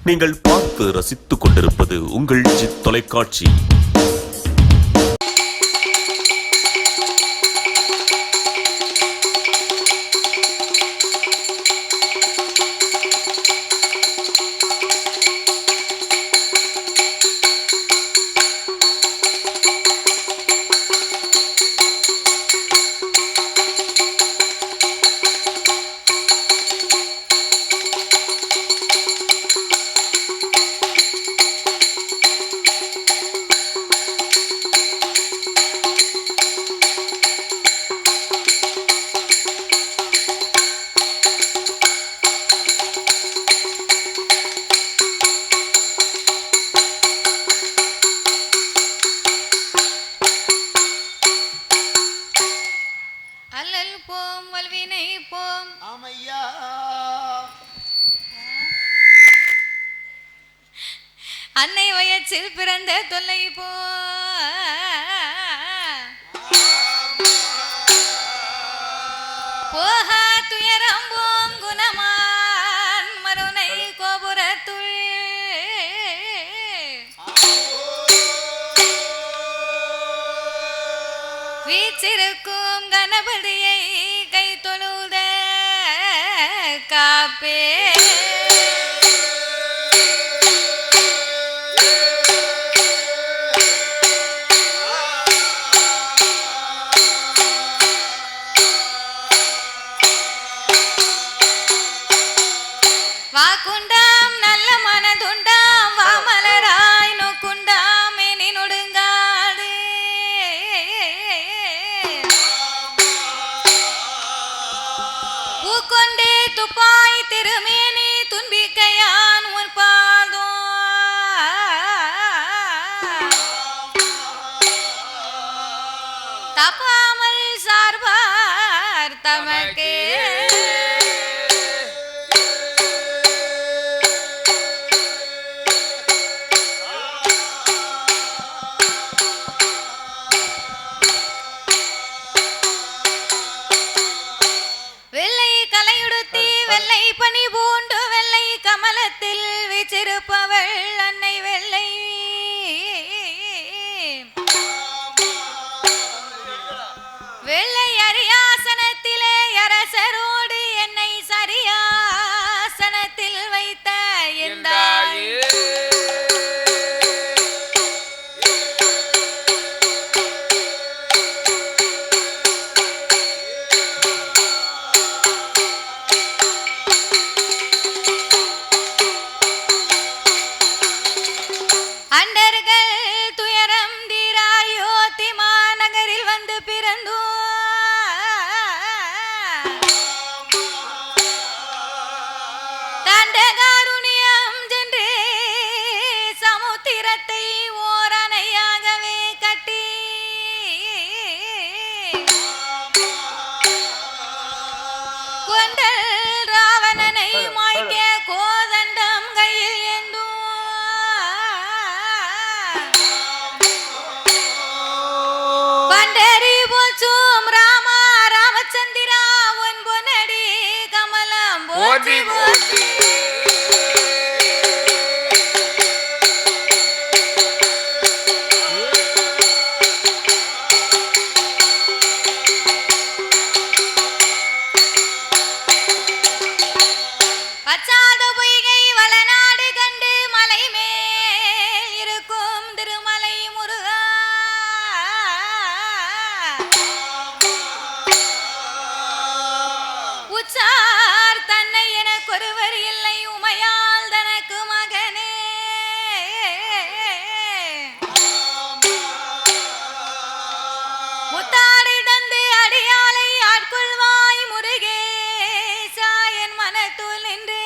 நீங்கள் பார்த்து ரசித்துக் கொண்டிருப்பது உங்கள் ஜித் தொலைக்காட்சி. அன்னை வயற்றில் பிறந்த தொல்லை போ போக துயரம் போங்குணமான் மருனை கோபுரத்துள் வீச்சிருக்கும் கணபதியை கை தொழுத காப்பே வாக்குண்டாம் நல்ல மனதுண்டாம் வாமலராய் நோக்குண்டாம் இனி நொடுங்காது பூக்கொண்டு துப்பாய் திருமேனி துன்பிக்கையான் உன் பாதோ தப்பாமல் சார்பார் தமக்கே வெள்ளை பனி பூண்டு வெள்ளை கமலத்தில் வீச்சிருப்பவள் அன்னை வெள்ளை வெள்ளை அரியாசனத்திலே அரசரோடு என்னை சரியாசனத்தில் வைத்த எந்தாய் அண்டர்கள் துயரம் தீராயோ திமா நகரில் வந்து பிறந்தோ தண்டகாருணியம் சென்று சமுத்திரத்தை ஓரணையாகவே கட்டி கொண்டல் ராவணனை மாய்க்க கோதண்டம் கையில் ஏந்தோ பண்டரி போச்சும் ராமா ராமச்சந்திரா உன் பொன்னடி கமலம் போற்றி போற்றி பச்சாத பொய்கை வளநாடு கண்டு மலை மேல் இருக்கும் திருமலை முருகா உச்சார் தன்னை எனக்கொருவர் இல்லை உமையால் தனக்கு மகனே முத்தாடை தந்து அடியாலை ஆட்கொள்வாய் முருகேசா என் மனத்துள் நின்று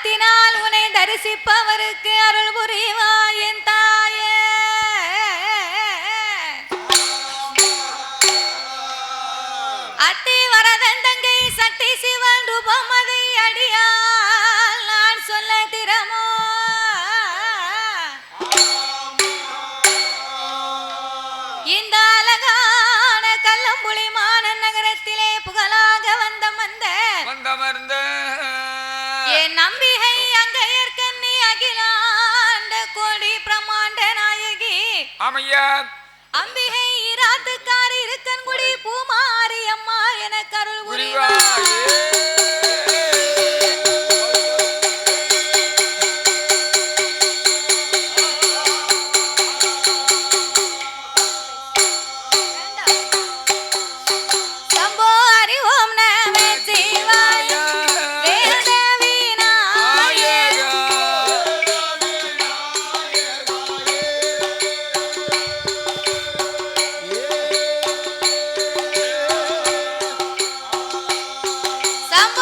கரத்தினால் உன்னை தரிசிப்பவருக்கு அருள் புரிவாய் என் தாயே. அத்தி வரதன் தங்கை சக்தி சிவன் ரூபமதை அடியால் நான் சொல்ல திறமோ. இந்த அழகான கல்லம்புலி மாநன் நகரத்திலே புகழாக வந்தமர்ந்த என் நம்பிகை அங்கையர்கண்ணி அகிலாண்ட கோடி பிரமாண்ட நாயகி ஆமையா அம்பிகை இராத்துக்கார் இருக்கன்குடி பூமாரி அம்மா என கருள் புரிவாய். சம்போ ஹரி ஓம் நம சிவாய வேதவி நாயக. சம்போ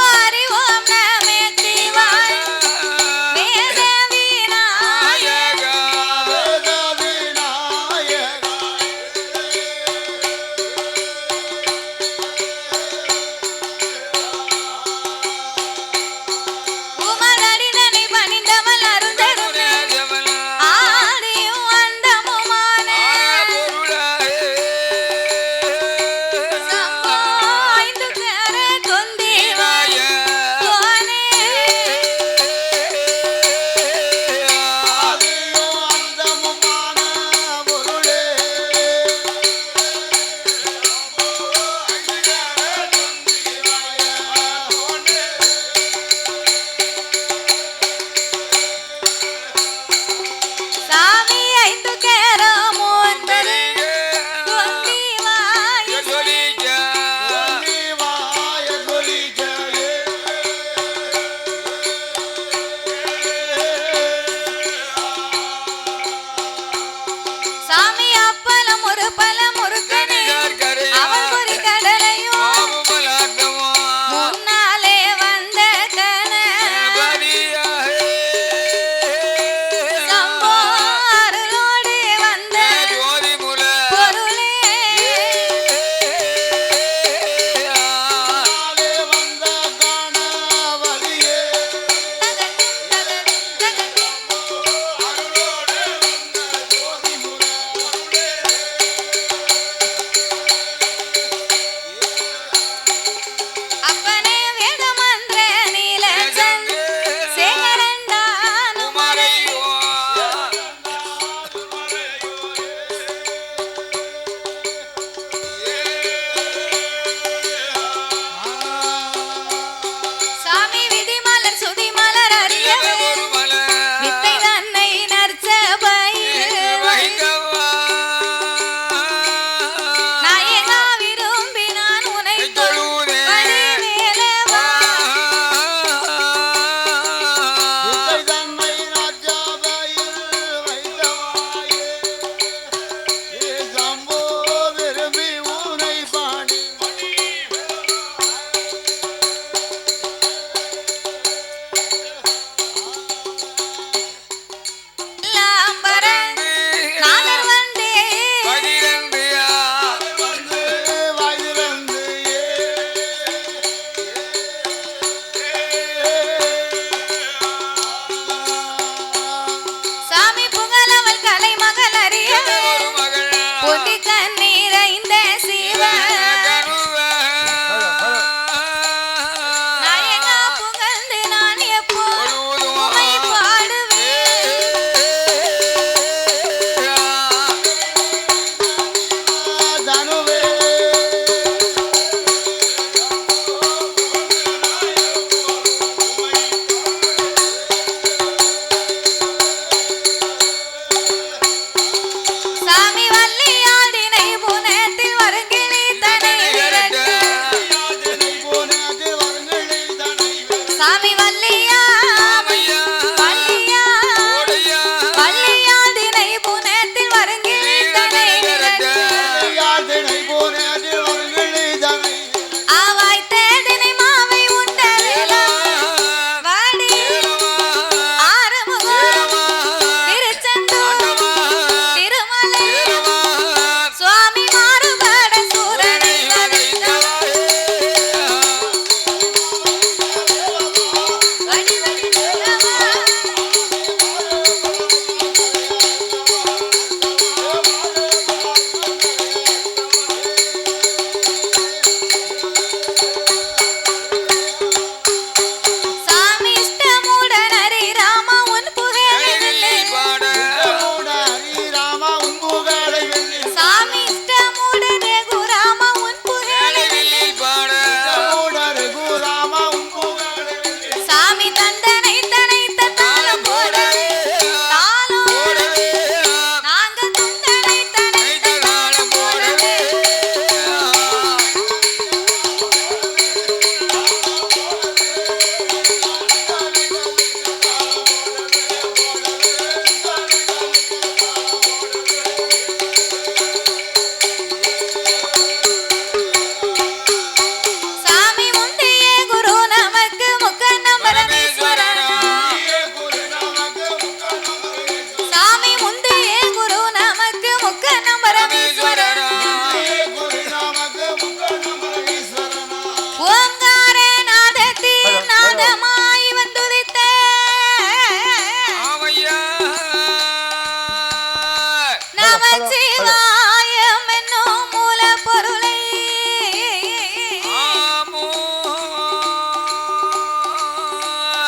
நமச்சிவாயம் என்னும் மூலப்பொருளை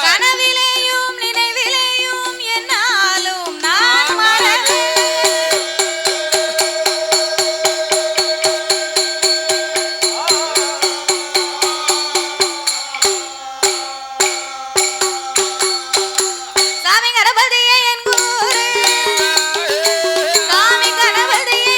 கனவிலேயும் நினைவிலேயும் என்னாலும் நான் மறவேன். சாமி கணபதியே என் குரு, சாமி கணபதியே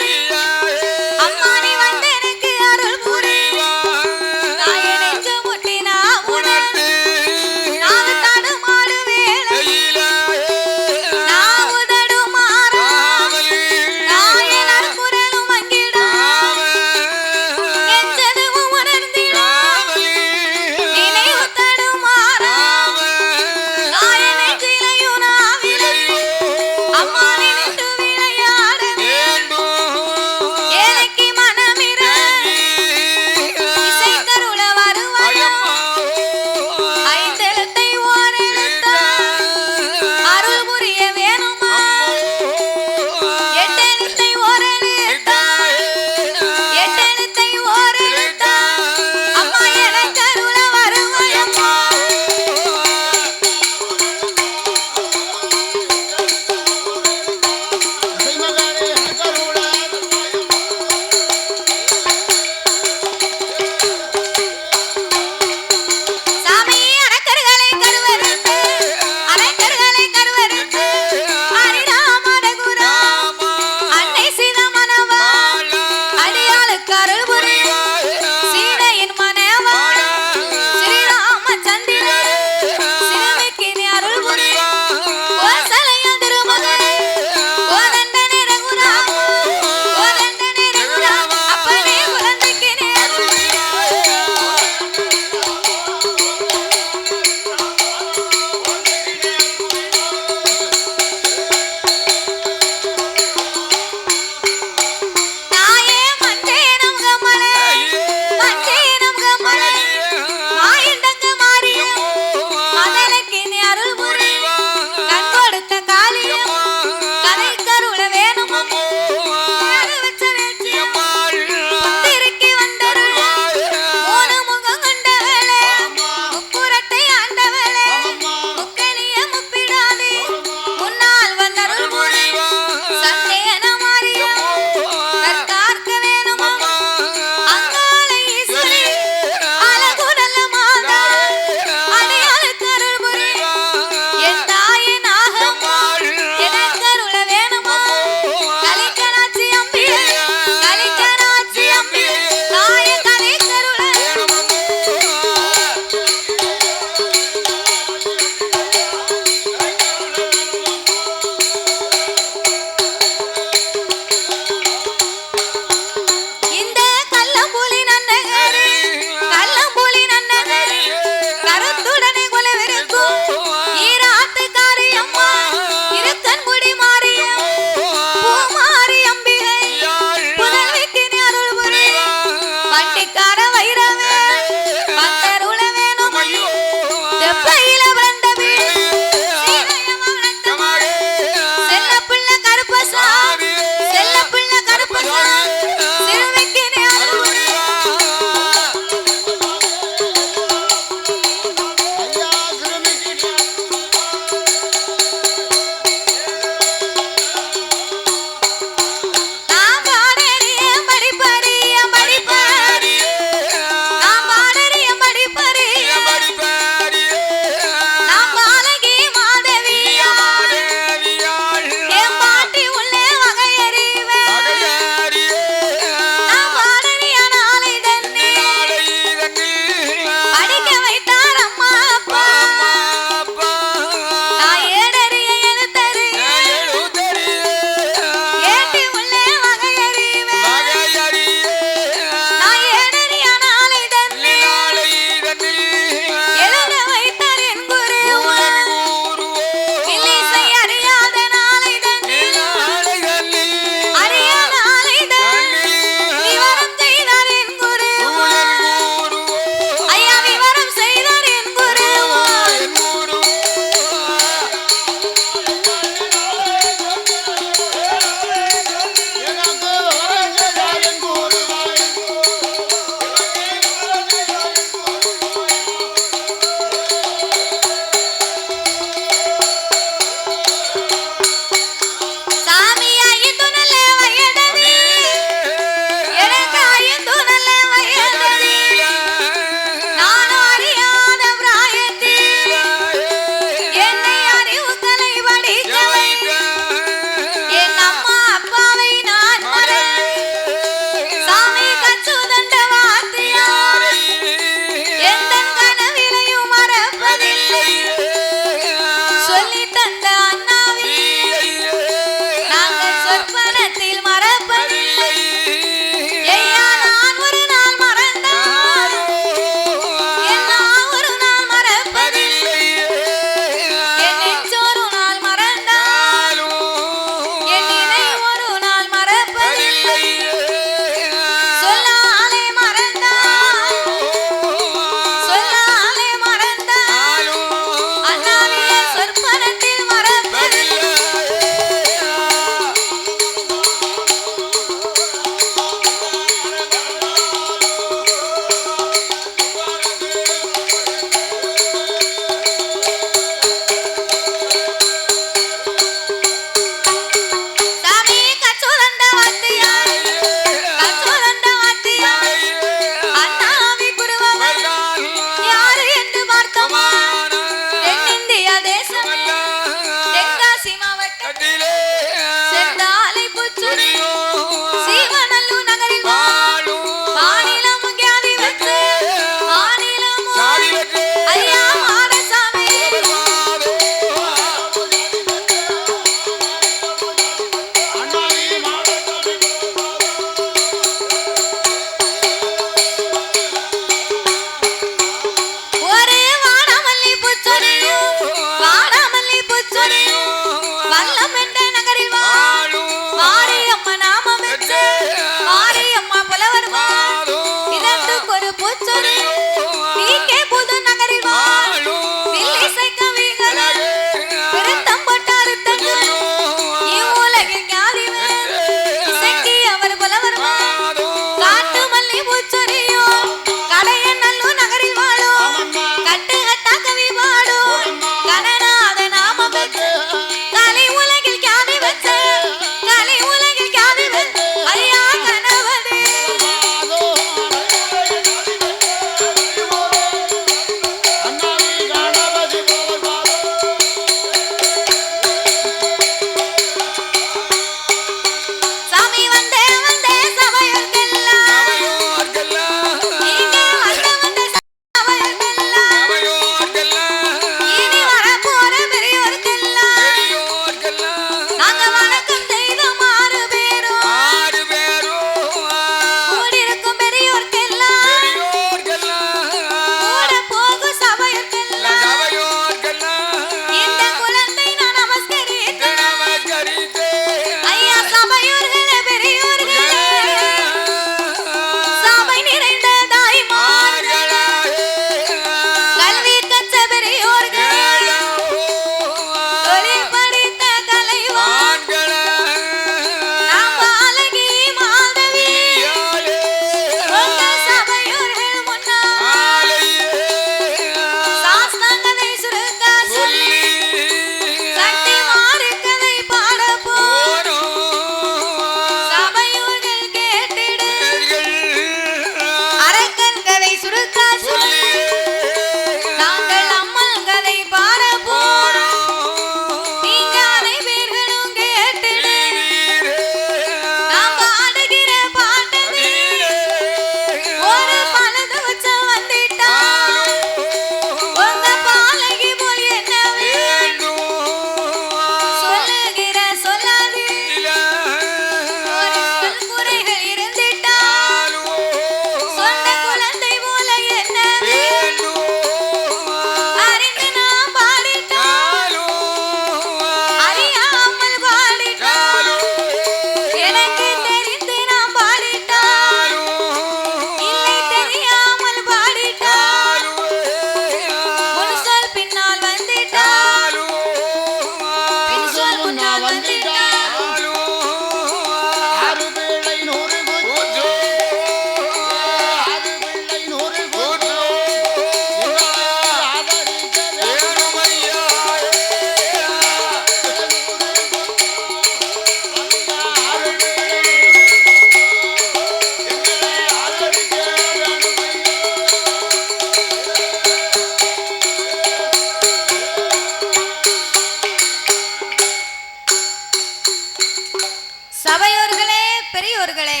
சபையோர்களே, பெரியோர்களே,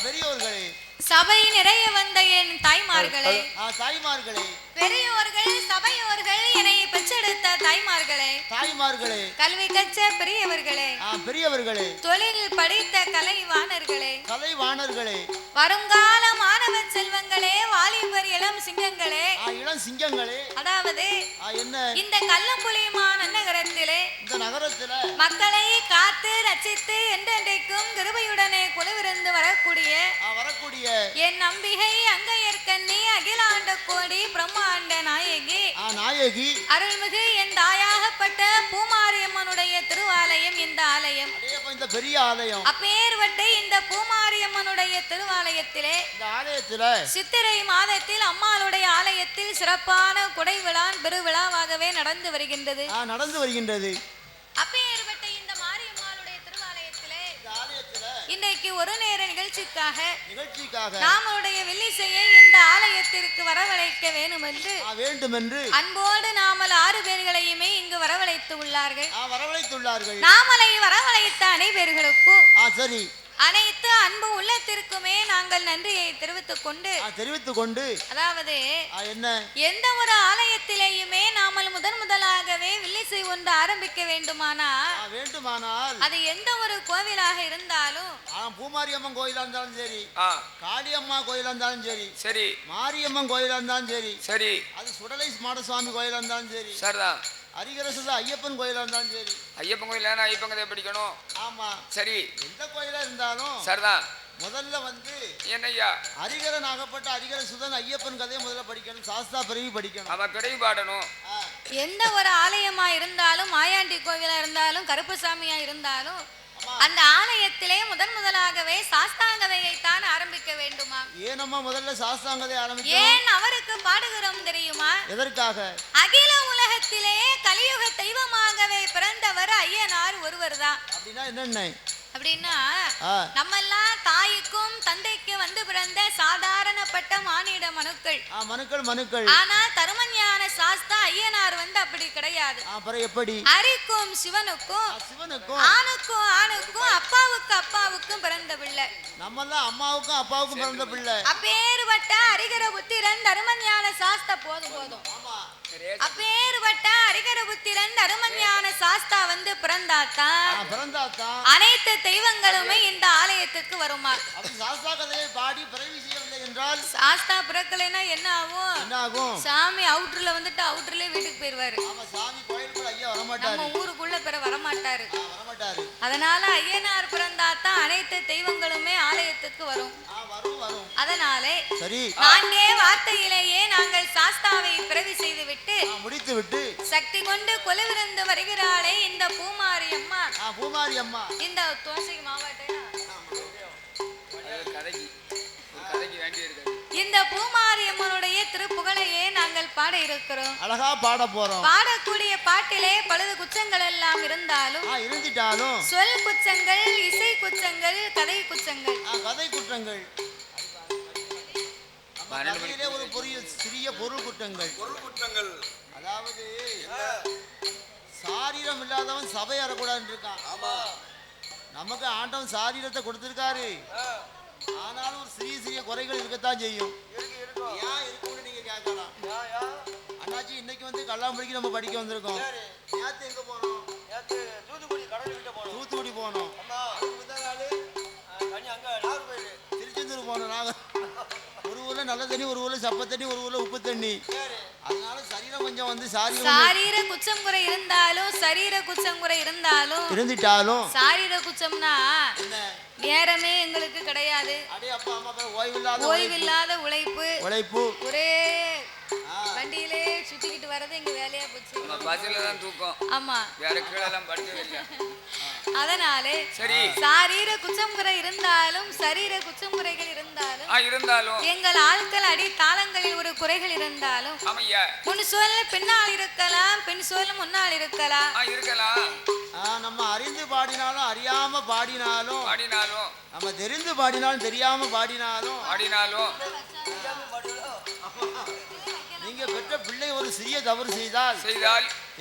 பெரியோர்களே, சபை நிறைய வந்த என் தாய்மார்களே, தாய்மார்களே, பெரியோர்கள் சபையோர்கள் என்னை பெற்றெடுத்த தாய்மார்களே, தாய்மார்களே, கல்வி கற்ற பெரியவர்களே, பெரியவர்களே, தொழில் படித்த கலைவாணர்களே, கலைவாணர்களே, வருங்கால மாணவ செல்வங்களே, வாலிபர் இளம் சிங்கங்களே, இளம் சிங்கங்களே, அதாவது என்ன இந்த கள்ளம்புலிமான் நகரத்திலே இந்த நகரத்துல மக்களை காத்து ரட்சித்து என்றென்றைக்கும் கிருபையுடனே குழுவிருந்து வரக்கூடிய என் நம்பிகை அங்கையர்கண்ணி அகிலாண்ட கோடி பிரம்மாண்ட நாயகி நாயகி அருள்மிகு என் தாயாகப்பட்ட பூமாரியம்மனுடைய திருவாலயம் இந்த ஆலயம், இந்த பெரிய ஆலயம். அப்பேர்வட்ட இந்த பூமாரியம்மனுடைய திருவாலயத்திலே இந்த ஆலயத்துல சித்திரை மாதத்தில் அம்மாளுடைய ஆலயத்தில் சிறப்பான குடைவிழா பெருவிழாவாகவே நடந்து வருகின்றது. அப்பேர்வட்ட இந்த மாரியம்மாளுடைய திருவாலயத்திலே இன்றைக்கு ஒரு நேர நிகழ்ச்சிக்காக நாமளுடைய வில்லிசையை இந்த ஆலயத்திற்கு வரவழைக்க வேண்டும் என்று அன்போடு நாமல் 6 பேர்களையுமே இங்கு வரவழைத்துள்ளார்கள். நாமலை வரவழைத்த அனைவர்களுக்கும் சரி அனைத்து அன்பு உள்ளத்திற்குமே நாங்கள் நன்றியை தெரிவித்துக் கொண்டு அதாவது என்ன எந்த ஒரு ஆலயத்திலேயுமே நாமல் முதலாகவே வில்லிசை ஒன்று ஆரம்பிக்க வேண்டுமானால் அது எந்த ஒரு கோவிலாக இருந்தாலும் பூமாரியம்மன் கோயிலா இருந்தாலும் சரி, காளியம்மா கோயிலா இருந்தாலும் சரி, மாரியம்மன் கோயிலா இருந்தாலும் சரி, அது சுடலை மாடசுவாமி கோயிலா இருந்தாலும் சரி, ஹரிகரசுல ஐயப்பன் கோயிலா இருந்தாலும் சரி, ஐயப்பன் கோயில ஐயப்பன் கதையை படிக்கணும். ஆமா சரி, எந்த கோயிலா இருந்தாலும் சரிதான். முதல்ல வந்து என்னய்யா ஹரிகரன் ஆகப்பட்ட ஹரிகர சுதன் ஐயப்பன் கதையை முதல்ல படிக்கணும், சாஸ்தா பிறவி படிக்கணும், அவன் பிறவி பாடணும். எந்த ஒரு ஆலயமா இருந்தாலும், மாயாண்டி கோவிலா இருந்தாலும், கருப்பசாமியா இருந்தாலும் அந்த ஆலயத்திலே முதலாகவே சாஸ்தாங்கதையை தான் ஆரம்பிக்க வேண்டுமா? ஏனம்மா முதல்ல சாஸ்தாங்கதை ஆரம்பிக்க? ஏன் அவருக்கு பாடுகிறோம் தெரியுமா? எதற்காக? அகில உலகத்திலே கலியுக தெய்வமாகவே பிறந்தவர் ஐயனார் ஒருவர் தான். அப்படின்னா என்னென்ன? அப்படின்னா நம்ம எல்லாம் தாய்க்கும் தந்தைக்கு வந்து பிறந்த சாதாரணப்பட்ட மானிட மனுக்கள். ஆனா தருமஞான சாஸ்தா ஐயனார் வந்து அப்படி கிடையாது. அப்புறம் எப்படி? ஹரிக்கும் சிவனுக்கும் ஆணுக்கும் அப்பாவுக்கும் பிறந்த பிள்ளை. நம்ம எல்லாம் அம்மாவுக்கும் அப்பாவுக்கும் பிறந்த பிள்ளை. அப்பேறுபட்ட ஹரிகர புத்திரன் தருமஞான சாஸ்தா போதும். அப்பேறுபட்ட ஹரிகர புத்திரன் தருமஞான சாஸ்தா வந்து பிறந்தாத்தான் அனைத்து தெய்வங்களுமே இந்த ஆலயத்துக்கு வருமா? சாஸ்தா கதையை பாடி பிறவி செய்யவில்லை என்றால் சாஸ்தா பிறக்கலைன்னா என்ன ஆகும்? சாமி அவுட்டர்ல வந்துட்டு அவுட்டர்லயே வீட்டுக்கு போயிருவாரு. சாமி கோயிலுக்குள்ள ஐயா வரமாட்டாரு, நம்ம ஊருக்குள்ள வரமாட்டாரு. அதனால ஐயனார் பிறந்தாத்தான் அனைத்து தெய்வங்களுமே ஆலயத்துக்கு வரும். அதனாலே 4 வார்த்தையிலேயே நாங்கள் சாஸ்தாவை பிறவி செய்து விட்டு முடித்துவிட்டு சக்தி கொண்டு கொலுவிருந்து வருகிறாளே இந்த பூமாரியம்மா. இந்த தோசைக்கு மாவாட்டையா இந்த பூமாரியம்மனுடைய திருப்புகழையே நாங்கள் பாட இருக்கிறோம். அழகா பாட போறோம். பாடக்கூடிய பாட்டிலே பழுது குச்சங்கள் எல்லாம் இருந்தாலும் சொல் குச்சங்கள், இசை குச்சங்கள், கதை குற்றங்கள் ஒரு சிறிய பொருள் குற்றங்கள். அதாவது சாரீரம் இல்லாதவன் சபை அறக்கூடாதுன்னு இருக்கான். நமக்கு ஆண்டவன் சாரீரத்தை கொடுத்திருக்காரு, ஆனாலும் ஒரு சிறிய குறைகள் இருக்கத்தான் செய்யும். ஏன் இருக்குன்னு நீங்க கேட்கலாம். அண்ணாச்சி இன்னைக்கு வந்து கல்லாம்படிக்கு நம்ம படிக்க வந்திருக்கோம். நேத்து எங்க போனோம்? தூத்துக்குடி போனோம். திருச்செந்தூர் போனோம். ஒரு ஊர்ல நல்ல தண்ணி, ஒரு ஊர்ல சப்ப தண்ணி, ஒரு ஊர்ல உப்பு தண்ணி. அதனால சரீரம் கொஞ்சம் வந்து சாரீர குச்சம் குறை இருந்தாலும் சரீர குச்சம் குறை இருந்துட்டாலும் சாரீர குச்சம்னா நேரமே எங்களுக்கு கிடையாது. ஓய்வில்லாத உழைப்பு ஒரே வண்டியிலே சுத்திக்கிட்டு வரது எங்க வேலையா போச்சு. பஸ்ல தான் தூக்கம். ஆமா, வேற கீழ எல்லாம் படுக்கவே இல்ல. அதனாலே சரி சாரீர குச்சம் குறை இருந்தாலும் சரீர குச்சம் குறைகள் இருந்தாலும் எங்கள் ஆட்கள் அடி தாளங்களில் ஒரு குறைகள் இருந்தாலும் முன் சொல் பின்னால் இருக்கலாம், பின் சொல் முன்னால் இருக்கலாம். நம்ம அறிந்து பாடினாலும் அறியாம பாடினாலும் நம்ம தெரிந்து பாடினாலும் தெரியாம பாடினாலும் நீங்க பெற்ற பிள்ளை ஒரு சிறிய தவறு செய்தால்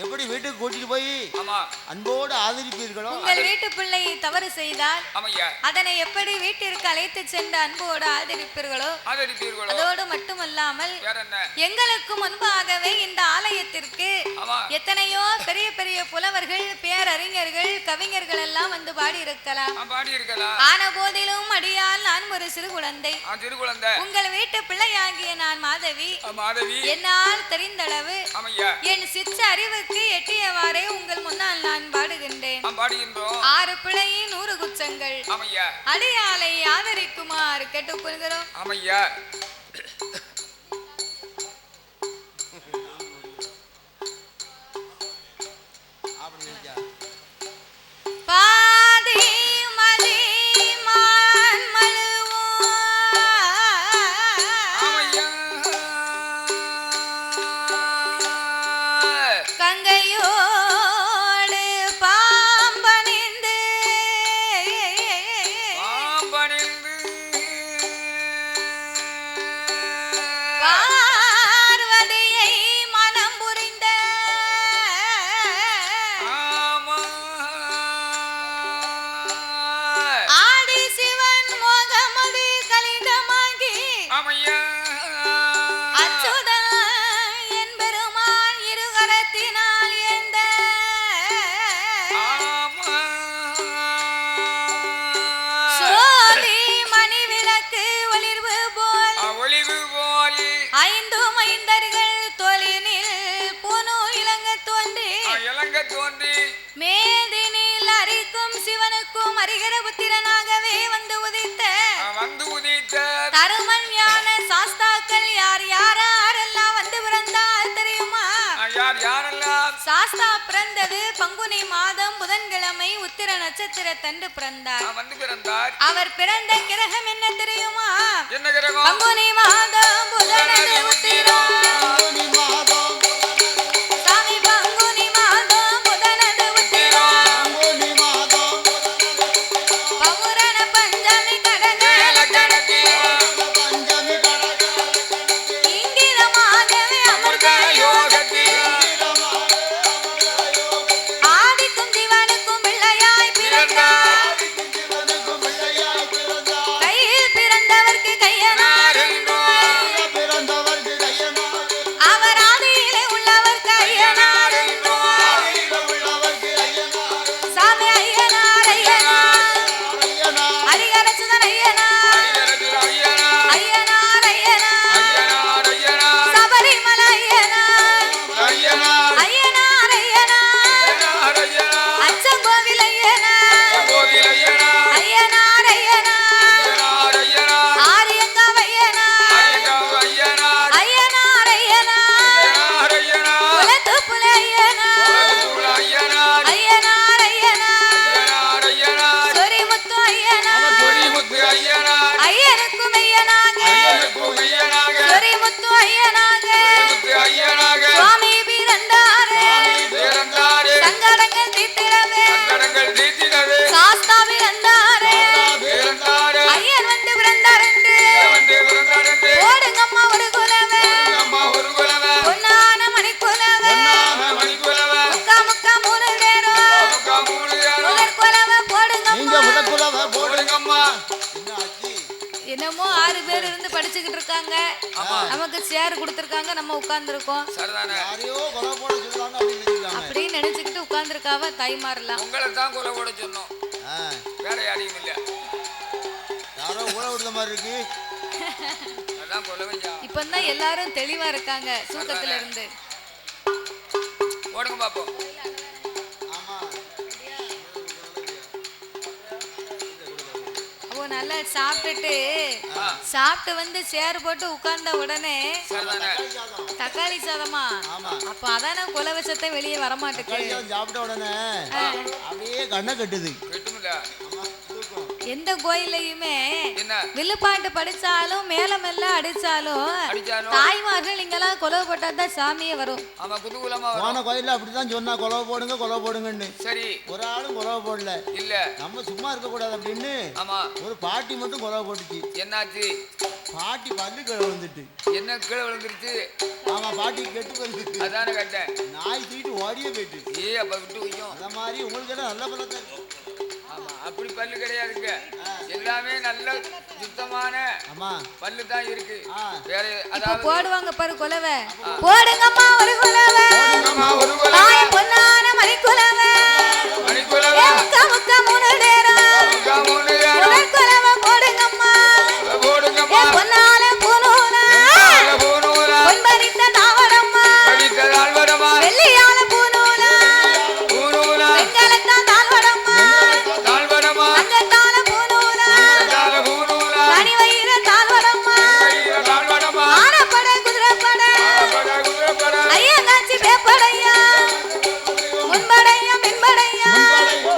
எப்படி வீட்டுக்கு கூட்டிட்டு போய் ஆமா அன்போடு ஆதரிப்பீர்களோ உங்கள் வீட்டு பிள்ளை தவறு செய்தால் ஆமையா அதனை எப்படி வீட்டிற்கு அழைத்து சென்று அன்போடு ஆதரிப்பீர்களோ ஆதரிப்பீர்களோ அதோடு மட்டுமல்லாமல் வேற என்ன எங்களுக்கு முன்பாகவே இந்த ஆலயத்திற்கு ஆமா எத்தனையோ பெரிய பெரிய புலவர்கள் பேரறிஞர்கள் கவிஞர்கள் எல்லாம் வந்து பாடி இருக்கலாம் பாடி இருக்கலாம் ஆன போதிலும் அடியால் நான் ஒரு சிறு குழந்தை சிறு குழந்தை உங்கள் வீட்டு பிள்ளையாகிய நான் மாதவி மாதவி என்னால் தெரிந்தளவு ஆமையா என் சிற்ற அறிவுக்கு எட்டியவாறே உங்கள் முன்னால் நான் பாடுகின்றேன் பாடுகின்றோம் 6 பிழையின் 100 குற்றங்கள் ஆமையா அடியாலை ஆதரிக்குமாறு கேட்டுக்கொள்கிறோம் ஆமையா பாதி மதி மான் மழுவோ ஆமையா கங்கையோடு பாம்பணிந்து பார்வதியை மனம் புரிந்த ஆதி சிவன் மோகமது கலிதமாகி அச்சுதன் என்பெருமான் இருகரத்தினால் ஏந்த சோதி மணி விளக்கு ஒளிர்வு போல் ஒளிவு போல் 5 மைந்தர்கள் தொழினில் புனு இளங்க தோன்றி இளங்க தோன்றி மேதினில் அரிக்கும் சிவனுக்கும் அரிகர புத்திரனாகவே வந்து உதித்த தருமன் ஞான சாஸ்தாக்கள் யார் யாரெல்லாம் வந்து பிறந்தார் தெரியுமா யார் யாரெல்லாம் சாஸ்தா பிறந்தது பங்குனி மாதம் புதன்கிழமை உத்திர நட்சத்திரத்தன்று பிறந்தார் வந்து பிறந்தார் அவர் பிறந்த கிரகம் என்ன தெரியுமா என்ன கிரகம் பங்குனி மாதம் புதனது உத்திரம் சாமி பங்குனி மாதம் புதனது உத்திரம் பௌரண பஞ்சமி கடக இங்கிதமாகவே அமிர்த ஆதிக்கும் சிவனுக்கும் பிள்ளையாய் பிறந்தார் கையில் பிறந்தவர்க்கு கையனார் அவர் ஆதியிலே உள்ளவர் கையனார் சாமி ஐயனார் ஐயனார் ஹரிஹரசுதன் ஐயனார் ஐயனார் ஐயனார் சபரிமலை ஐயனார் ஐயனார் ஐயனார் அச்சங்கோவில் ஐயனார் ஐயனார் ஐயனார் ஆரியங்காவ் ஐயனார் ஐயனார் ஐயனார் குலத்துப்புல ஐயனார் ஐயனார் ஐயனார் சொரிமுத்து ஐயனார் ஐயனுக்கும் ஐயனாக சொரிமுத்து ஐயனாக சுவாமி பிறந்தாரே சங்கடங்கள் தீர்த்திடவே சாஸ்தா பிறந்தாரே ஐயன் வந்து பிறந்தாரண்டு ஓடுங்கம்மா ஒரு குலவே பொன்னான மணிக்குலவே முக்கா முக்கா 3 பேரும் முதற் குலவை போடுங்கம்மா என்னமோ 6 பேர் இருந்து படிச்சுக்கிட்டு இருக்காங்க நமக்கு சேர் கொடுத்திருக்காங்க நம்ம உட்கார்ந்துருக்கோம் அப்படின்னு நினைச்சுக்கிட்டு உட்கார்ந்துருக்காவ தாய்மாரெல்லாம் உங்களை தான் கொலை போட சொன்னோம் வேற யாரையும் இல்ல யாரோ ஊழ விடுற மாதிரி இருக்கு அதான் கொலை வச்சா இப்பதான் எல்லாரும் தெளிவா இருக்காங்க தூக்கத்துல இருந்து போடுங்க பாப்போம் அப்போ நல்லா சாப்பிட்டு வந்து சேர் போட்டு உட்கார்ந்த உடனே தக்காளி சாதமா அப்ப அதான குலவசத்தை வெளியே வரமாட்டேங்குது சாப்பிட்ட உடனே அப்படியே கண்ணை கட்டுது எந்த கோயிலையுமே வில்லுப்பாட்டு படிச்சாலும் மேலம் எல்லாம் அடிச்சாலும் தாய்மார்கள் இங்கெல்லாம் கொலை போட்டாதான் சாமியே வரும். போன கோயில்ல அப்படிதான் சொன்னா கொலை போடுங்க கொலை போடுங்கன்னு. சரி, ஒரு ஆளும் கொலை போடல. இல்ல நம்ம சும்மா இருக்க கூடாது அப்படின்னு ஒரு பாட்டி மட்டும் கொலை போட்டுச்சு. என்னாச்சு? பாட்டி பல்லு கீழே விழுந்துட்டு. என்ன கீழே விழுந்துருச்சு? ஆமா, பாட்டி கெட்டு போயிருக்கு. அதான கேட்டேன். நாய் தூக்கிட்டு ஓடியே போயிட்டு. அப்ப விட்டு வைக்கும். அந்த மாதிரி உங்களுக்கு நல்ல பலத்தை. ஆமா, அப்படி பல்லு கிடையாதுங்க. எல்லாமே நல்ல சுத்தமான பல்லு தான் இருக்கு. வேற அதாவது போடுவாங்க பாரு கொலவை. போடுங்கம்மா ஒரு கொலவை. தாய பொன்னான மணிக்குலவை. மணிக்குலவை முக்க மூணு நேரம். ஒரு கொலவை போடுங்கம்மா. போடுங்கம்மா. பொன்னான பூனூனா. பூனூனா. பொன்பரித்த தாவரம்மா. பரித்த தாவரம்மா. வெள்ளியால பூனூனா. பூனூனா. வெங்கலத்த தாவரம்மா. தாவரம்மா. அங்கத்தால பூனூனா. அங்கத்தால பூனூனா. மணிவயிர தாவரம்மா. மணிவயிர தாவரம்மா. ஆனப்பட குதிரைப்பட. ஆனப்பட குதிரைப்பட. ஐயங்காச்சி பேப்படையா. முன்படையா மின்படையா.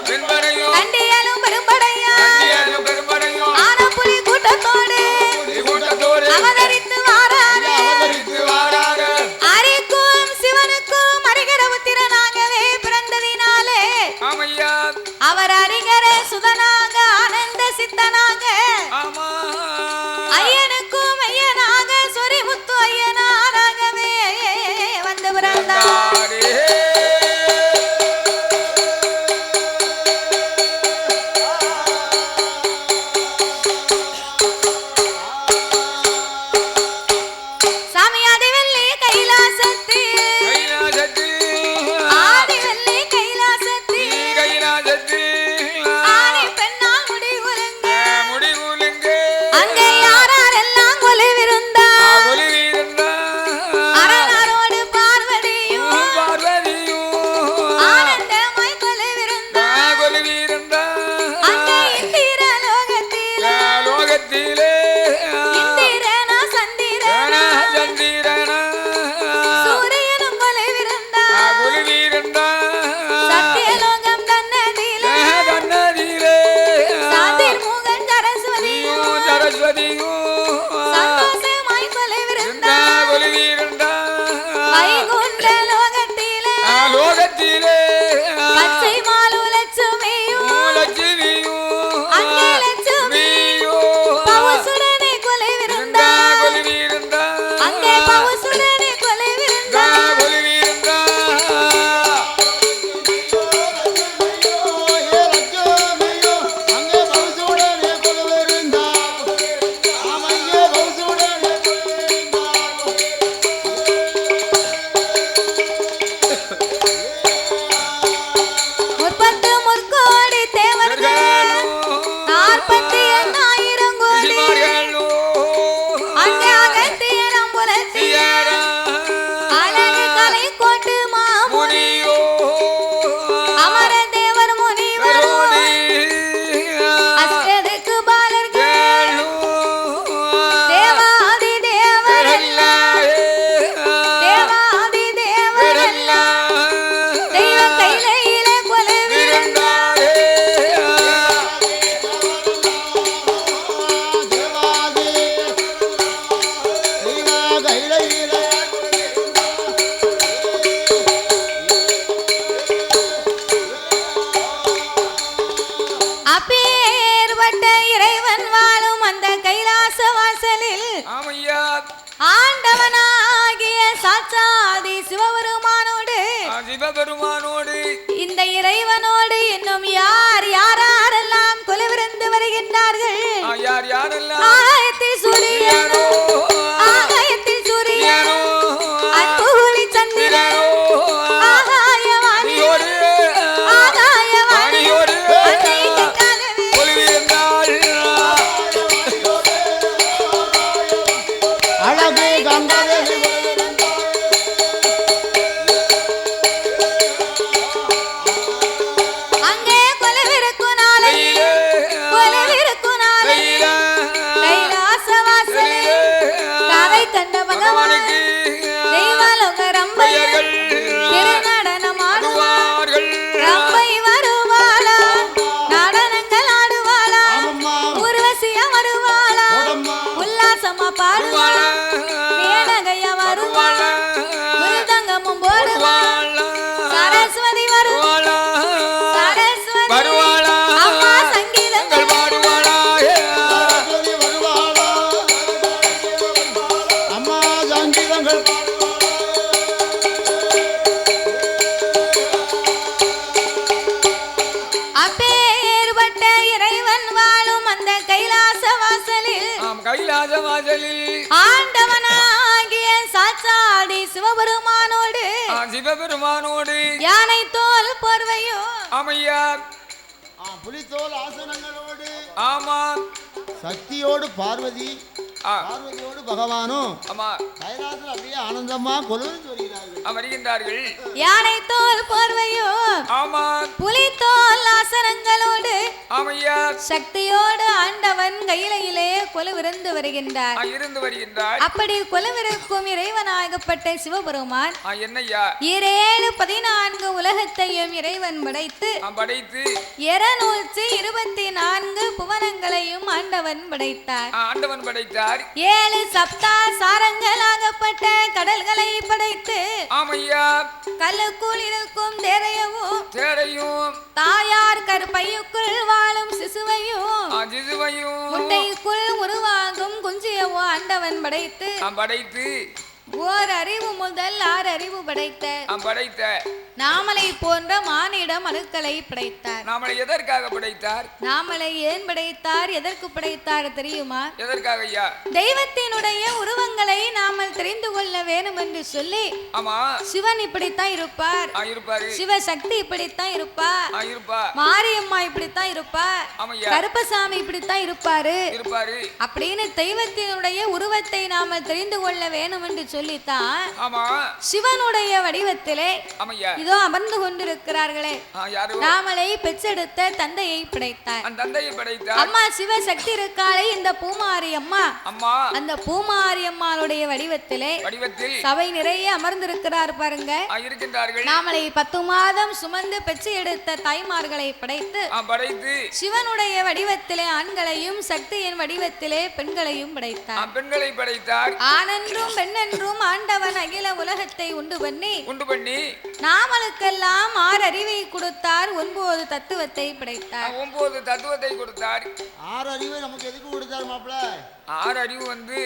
மின்படையா. கண்டியலும் பெரும்படையா. கண்டியலும் பெரும்படையா. ஆனப்புலி கூட்டத்தோடு. கூட்டத்தோடு. அவதரித்து வாராரு. அவதரித்து வாராரு. அரிக்கும் சிவனுக்கும் அரிகர புத்திரனாகவே பிறந்ததினாலே. ஆமையா. அவர் அரிகர சுதனாக ஆனந்த சித்தனாக. ஆமா. ஐயனுக்கும் ஐயனாக சொரிமுத்து ஐயனாராகவே வந்து பிறந்தார். சாமி ஆதிவெள்ளி கைலாசத்தில். ஆதிவெள்ளி கைலாசத்தில். ஆணி பெண்ணால் முடி உலங்க. அங்கே யாரெல்லாம் கொலுவிருந்தார். அரணரோடு பார்வதியும். ஆனந்தமாய் கொலுவிருந்தார். அங்கே இந்திர லோகத்திலே. இந்திரனா சந்திரனா. சூரியனும் கொலுவிருந்தார். சத்தியலோகம் தன்னதிலே. சாதிர் முகன் சரஸ்வதியும். சந்தோஷமாய் கொலுவிருந்தார். வைகுண்ட லோகத்திலே. பச்சை மாலு லட்சுமியும். அங்கே லட்சுமியும் பவுசுடனே கொலுவிருந்தார். அங்கே பவுசுடனே கொலுவிருந்தார். முப்பத்து முற்கோடி தேவர்கள். 48,000 கோடி. அங்கே அகத்தியரம் புலத்திய. அழகு கலை கொண்டு மாமுனி. அமர தேவர் முனிவர். அஷ்டதிக்கு பாலர்கள். தேவாதி தேவரெல்லாம். தேவாதி தேவரெல்லாம். தெய்வ கையிலே கொலுவிருந்தார். அப்பேற்பட்ட இறைவன் வாழும் அந்த கைலாச வாசலில் ஆண்டவனாகிய சாட்சாதி சிவபெருமானோடு. இந்த இறைவனோடு இன்னும் யாரெல்லாம் கொலுவிருந்து வருகின்றார்கள். ஆகாயத்தில் சூரியனோ. ஆகாயத்தில் சூரியனோ. அன்புலி சந்திரனோ. ஆகாயவாணியோடு. ஆகாயவாணியோடு. அழகு கங்கதேவி. அங்கே கொலுவிருக்கும் நாளையிலே. கொலுவிருக்கும் நாளையிலே. கைலாச வாசலிலே. பாடுவாளா மேனகைய வருவாளா மிருதங்கமும் போடுவாளா சரஸ்வதி வருவாளா சரஸ்வதி வருவாளா அம்மா சங்கீதங்கள் பாடுவாளா சரஸ்வதி வருவாளா அம்மா சங்கீதங்கள் அப்பேற்பட்ட இறைவன் வாழும் அந்த கைலாச வாசலில் கைலாச வாசலில் ஆண்டவனாகிய சாட்சாடி சிவபெருமானோடு சிவபெருமானோடு யானை தோல் போர்வையோ அமையா புலித்தோல் ஆசனங்களோடு ஆமா சக்தியோடு பார்வதி பார்வதியோடு பகவானும் ஆமா கைலாசத்தில் அப்படியே ஆனந்தமா கொலுன்னு வருகிறார்கள் வருகின்றார்கள் யானை தோல் போர்வையோ ஆமா புலித்தோல் ஆசனங்களோடு ஆமையா சக்தியோடு ஆண்டவன் கையிலையிலே கொலுவிருந்து வருகின்றார் இருந்து வருகின்றார் அப்படி கொலுவிருக்கும் இறைவனாகப்பட்ட சிவபெருமான் என்னையா 7-14 உலகத்தையும் இறைவன் படைத்து 224 புவனங்களையும் ஆண்டவன் படைத்தார் 7 சப்தா சாரங்களாகப்பட்ட கடல்களை படைத்து ஆமையா கல்லுக்குள் இருக்கும் தேரையும் தாயார் கற்பையுக்குள் வாழும் சிசுவையும் முட்டைக்குள் உருவாகும் குஞ்சியவோ ஆண்டவன் படைத்து ஓர் அறிவு முதல் 6 அறிவு படைத்த நாமலை போன்ற மானிடம் அணுக்களை படைத்தார். நாமலை எதற்காக படைத்தார்? நாமலை ஏன் படைத்தார், எதற்கு படைத்தார் தெரியுமா? எதற்காக ஐயா? தெய்வத்தினுடைய உருவங்களை நாமல் தெரிந்து கொள்ள வேண்டும் என்று சொல்லி. ஆமா, சிவன் இப்படித்தான் இருப்பார், சிவசக்தி இப்படித்தான் இருப்பார், மாரியம்மா இப்படித்தான் இருப்பார், கருப்பசாமி இப்படித்தான் இருப்பாரு அப்படின்னு தெய்வத்தினுடைய உருவத்தை நாமல் தெரிந்து கொள்ள வேண்டும் என்று சொல்லித்தான் சிவனுடைய வடிவத்திலே இதோ அமர்ந்து கொண்டிருக்கிறார்களே நாமலை பெற்றெடுத்த தந்தையை படைத்தார். அம்மா சிவசக்தி இருக்காளே இந்த பூமாரி அம்மா, அந்த பூமாரி அம்மாளுடைய வடிவத்திலே சபை நிறைய அமர்ந்திருக்கிறார் பாருங்க. நாமலை 10 மாதம் சுமந்து பெற்று எடுத்த தாய்மார்களை படைத்து சிவனுடைய வடிவத்திலே ஆண்களையும் சக்தியின் வடிவத்திலே பெண்களையும் படைத்தார். ஆணென்றும் பெண்ணென்றும் ஆண்டவன் அகில உலகத்தை உண்டு பண்ணி நாமலுக்கெல்லாம் 6 அறிவை கொடுத்தார், 9 தத்துவத்தை படைத்தார். 9 தத்துவத்தை கொடுத்தார். 6 அறிவை நமக்கு எதுக்கு கொடுத்தார் மாப்ள? 6 அறிவு வந்து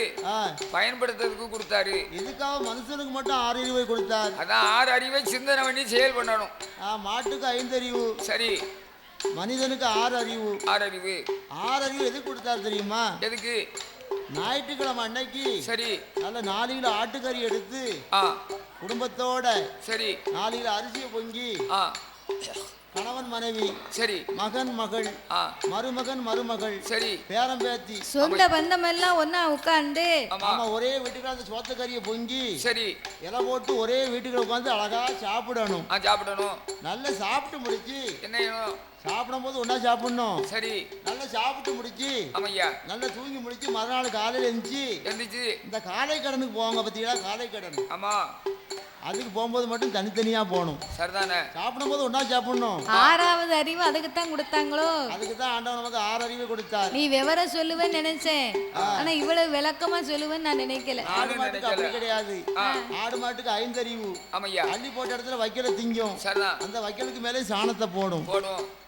பயன்படுத்துறதுக்கு கொடுத்தாரு. எதுக்காக மனுஷனுக்கு மட்டும் 6 அறிவை கொடுத்தார்? அதான் 6 அறிவை சிந்தனை பண்ணி செயல் பண்ணணும். மாட்டுக்கு 5 அறிவு, சரி, மனிதனுக்கு 6 அறிவு. 6 அறிவு எதுக்கு கொடுத்தார் தெரியுமா? எதுக்கு? ஞாயிற்றுக்கிழமை அன்னைக்கு சரி நல்ல 4 கிலோ ஆட்டுக்கறி எடுத்து குடும்பத்தோட சரி 4 கிலோ அரிசியை பொங்கி கணவன் மனைவி சரி மகன் மகள் மருமகன் மருமகள் சரி பேரம் பேத்தி சொந்த பந்தம் எல்லாம் ஒன்னா உட்கார்ந்து ஒரே வீட்டுக்குள்ள அந்த சோத்த கறியை பொங்கி சரி இலை போட்டு ஒரே வீட்டுக்குள்ள உட்காந்து அழகா சாப்பிடணும். நல்லா சாப்பிட்டு முடிச்சு என்ன சாப்பிடும் போது ஒன்னா சாப்பிடணும். சரி, நல்லா சாப்பிட்டு முடிச்சு நல்லா தூங்கி முடிச்சு மறுநாள் காலையில எந்திரிச்சு இந்த காலை கடனுக்கு போவாங்க பத்தியா? காலை கடன். ஆமா, அதுக்கு போகும்போது மட்டும் தனித்தனியா போகணும். சரிதானே? சாப்பிடும் போது ஒன்னா சாப்பிடணும். 6வது அறிவு அதுக்கு தான் கொடுத்தாங்களோ? அதுக்கு தான் ஆண்டவன் நமக்கு 6 அறிவு கொடுத்தார். நீ விவரம் சொல்லுவேன்னு நினைச்சேன், ஆனா இவ்வளவு விளக்கமா சொல்லுவேன்னு நான் நினைக்கல. ஆடு மாட்டுக்கு அப்படி கிடையாது. ஆடு மாட்டுக்கு 5 அறிவு. அள்ளி போட்ட இடத்துல வைக்கல திங்கும், அந்த வைக்கலுக்கு மேலே சாணத்தை போடும்.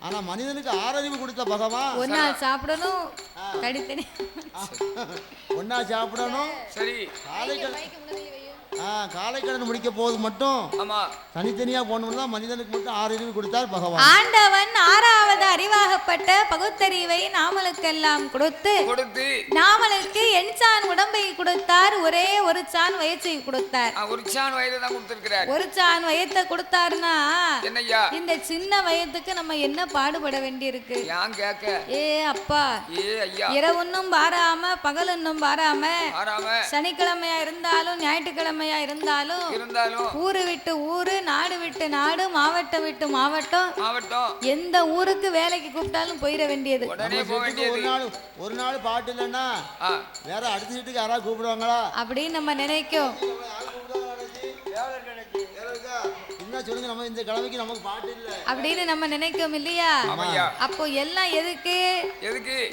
ஆனா மனிதனுக்கு 6 அறிவு கொடுத்த பகவான் ஒன்னா சாப்பிடணும், தனித்தனி ஒன்னா சாப்பிடணும். சரி, காலை கடன் முடிக்க போது மட்டும் தனித்தனியா போனோம்னா மனிதனுக்கு மட்டும் 6 அறிவு கொடுத்தார் பகவான். ஆண்டவன் 6வது அறிவாகப்பட்ட பகுத்தறிவை நாமலுக்கெல்லாம் கொடுத்து நாமலுக்கு எண்சான் உடம்பை கொடுத்தார், ஒரே ஒரு சான் வயசை கொடுத்தார். ஒரு சான் வயதை தான் கொடுத்திருக்கிறார். ஒரு சான் வயத்தை கொடுத்தாருன்னா இந்த சின்ன வயதுக்கு நம்ம என்ன பாடுபட வேண்டியிருக்கு? ஏ அப்பா, இரவுன்னும் பாராம பகலுன்னும் பாராம சனிக்கிழமையா இருந்தாலும் ஞாயிற்றுக்கிழமை இருந்தாலும் ஊரு விட்டு ஊரு, நாடு விட்டு நாடு, மாவட்டம் விட்டு மாவட்டம், எந்த ஊருக்கு வேலைக்கு கூப்பிட்டாலும் போயிட வேண்டியது. ஒரு நாள் பாட்டு இல்லைன்னா வேற அடுத்த வீட்டுக்கு யாராவது கூப்பிடுவாங்களா அப்படின்னு நம்ம நினைக்கும். இருந்தா சொல்லுங்க, நம்ம இந்த கிழமைக்கு நமக்கு பாட்டு இல்ல அப்படின்னு நம்ம நினைக்கும் இல்லையா? அப்போ எல்லாம் எதுக்கு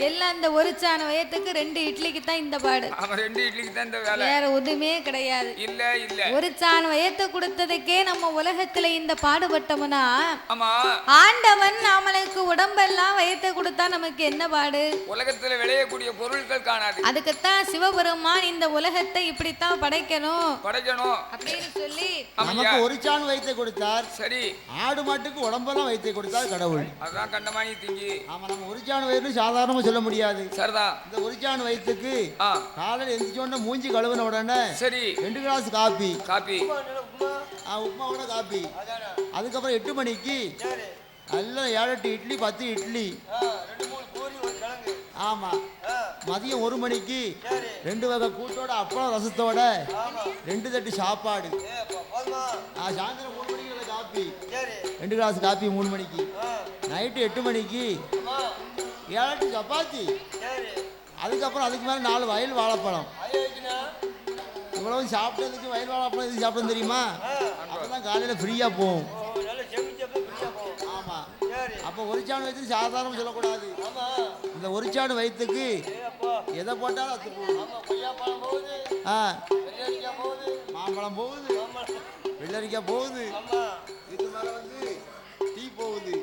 எல்லாம் இந்த ஒரு சாண வயத்துக்கு 2 இட்லிக்கு தான் இந்த பாடு. 2 இட்லிக்கு தான் இந்த வேலை, வேற ஒண்ணுமே கிடையாது. இல்ல ஒரு சாண வயத்தை கொடுத்ததுக்கே நம்ம உலகத்துல இந்த பாடுபட்டோம்னா, ஆமா ஆண்டவன் நம்மளுக்கு உடம்பெல்லாம் வயத்தை கொடுத்தா நமக்கு என்ன பாடு? உலகத்துல விளையக்கூடிய பொருட்கள் காணாது. அதுக்குத்தான் சிவபெருமான் இந்த உலகத்தை இப்படித்தான் படைக்கணும் அப்படின்னு சொல்லி நமக்கு ஒரு சாண் வயித்தை கொடுத்தார். சரி, ஆடு மாட்டுக்கு உடம்பெல்லாம் வயித்தை கொடுத்தார் கடவுள். அதான் கண்டமானி திங்கி. ஆமா, நம்ம ஒரு சாண் வயிறு சாதாரணமா சொல்ல முடியாது. சரிதான். இந்த ஒரு சாண் வயித்துக்கு காலையில எந்திரிச்சோட மூஞ்சி கழுவுன உடனே சரி 2 கிளாஸ் காபி உப்புமாவோட காபி. அதுக்கப்புறம் 8 மணிக்கு நல்ல 7-8 இட்லி 10 இட்லி. ஆமா, மதியம் 1 மணிக்கு 2 வகை கூட்டோட அப்பளம் ரசத்தோட 2 தட்டு சாப்பாடு. சாயந்தரம் 3 மணிக்கு காப்பி, 2 கிளாஸ் காப்பி 3 மணிக்கு. நைட்டு 8 மணிக்கு 7-8 சப்பாத்தி. அதுக்கப்புறம் அதுக்கு மேலே 4 வயல் வாழைப்பழம். இவ்வளவு சாப்பிட்டதுக்கு வயல் வாழைப்பழம் எதுக்கு சாப்பிட தெரியுமா? அப்பதான் காலையில் ஃப்ரீயாக போகும். ஆமா, அப்போ ஒரு சாணம் வயிற்றுக்கு சாதாரணம் சொல்லக்கூடாது. இந்த ஒரு சாணம் வயிற்றுக்கு எதை போட்டாலும் அத்து போகுது. மாம்பழம் போகுது, வெள்ளரிக்காய் போகுது, இதுக்கு மேலே டீ போகுது,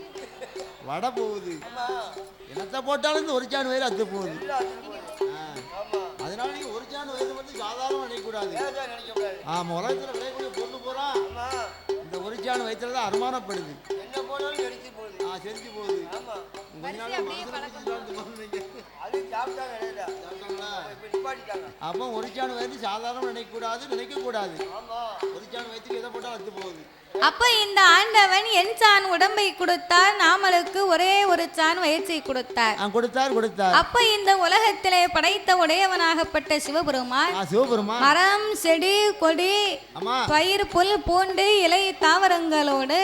வடை போகுது. என்னத்தை போட்டாலும் இந்த ஒரு சாணம் வயிறு அத்து போகுது. அதனால நீங்க ஒரு சாணம் வயிறு மட்டும் சாதாரணம் நினைக்கக்கூடாது. ஆமா, உலகத்தில் விளையக்கூடிய பொருள் பூரா இந்த ஒரு சாணம் வயிற்றுல தான் அருமானப்படுது. செஞ்சு போகுது. அப்போ ஒரு சாணம் வயிறு சாதாரணம் நினைக்க கூடாது. ஒரு சாணம் வயிற்றுக்கு எதை போட்டாலும் அத்து போகுது. அப்ப இந்த ஆண்டவன் என் சான் உடம்பை கொடுத்தார், நாமளுக்கு ஒரே ஒரு சான் வயிற்றை கொடுத்தார். அப்ப இந்த உலகத்திலே படைத்த உடையவனாகப்பட்ட சிவபெருமான் மரம் செடி கொடி பயிர் புல் பூண்டு இலை தாவரங்களோடு